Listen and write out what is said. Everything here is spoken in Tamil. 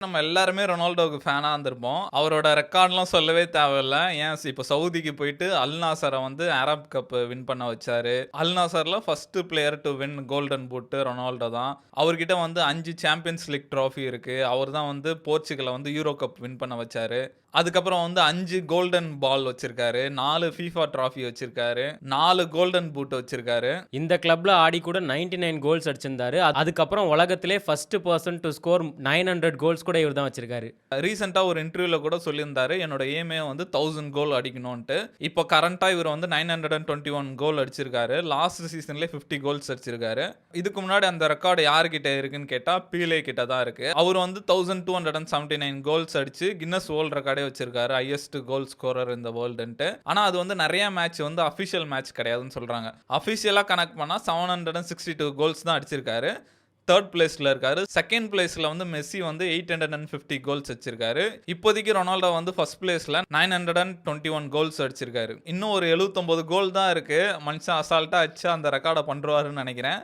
நம்ம எல்லாருமே ரொனால்டோவுக்கு ஃபேனா இருந்திருப்போம். அவரோட ரெக்கார்ட்லாம் சொல்லவே தேவையில்ல. ஏன் இப்ப சவுதிக்கு போயிட்டு அல் நாசர வந்து அரப் கப் வின் பண்ண வச்சாரு. அல் நாசர்ல first player to win golden boot Ronaldo தான். அவர்கிட்ட வந்து 5 சாம்பியன்ஸ் லீக் ட்ராஃபி இருக்கு. அவர் தான் வந்து போர்ச்சுகல வந்து யூரோ கப் வின் பண்ண வச்சாரு. அதுக்கப்புறம் வந்து 5 கோல்டன் பால் வச்சிருக்காரு. 4 FIFA ட்ராஃபி வச்சிருக்காரு. 4 கோல்டன் பூட் வச்சிருக்காரு. இந்த கிளப்ல ஆடி கூட 99 கோல்ஸ் அடிச்சிருந்தாரு. அதுக்கப்புறம் உலகத்திலே first person to score 900 goals கூட இவர் தான் வச்சிருக்காரு. ரீசெண்டா ஒரு இன்டர்வியூல கூட சொல்லியிருந்தாரு, என்னோட எய்மே வந்து 1000 கோல் அடிக்கணும்ன்ட்டு. இப்போ கரண்டா இவர் வந்து 921 கோல் அடிச்சிருக்காரு. லாஸ்ட் சீசன்லயே 50 கோல்ஸ் அடிச்சிருக்காரு. இதுக்கு முன்னாடி அந்த ரெக்கார்டு யார்கிட்ட இருக்குன்னு கேட்டா பீலே கிட்ட தான் இருக்கு. அவர் வந்து 1279 கோல்ஸ் அடிச்சு கின்னஸ் வேர்ல்ட் ரெக்கார்டே வச்சிருக்காரு. ஹையஸ்ட் கோல் ஸ்கோரர் இந்த வேர்ல்டுன்ட்டு. ஆனா அது வந்து நிறைய மேட்ச் வந்து அபிஷியல் மேட்ச் கிடையாதுன்னு சொல்றாங்க. அபிஷியலா கனெக்ட் பண்ணா 762 கோல்ஸ் தான் அடிச்சிருக்காரு. தேர்ட் பிளேஸ்ல இருக்காரு. செகண்ட் பிளேஸ்ல வந்து மெஸ்ஸி வந்து 850 கோல்ஸ் வச்சிருக்காரு. இப்போதைக்கு ரொனால்டோ வந்து ஃபர்ஸ்ட் பிளேஸ்ல 921 கோல்ஸ் அடிச்சிருக்காரு. இன்னும் ஒரு 79 கோல் தான் இருக்கு. மனுஷன் அசால்ட்டா அடிச்சு அந்த ரெக்கார்டை பண்றாருன்னு நினைக்கிறேன்.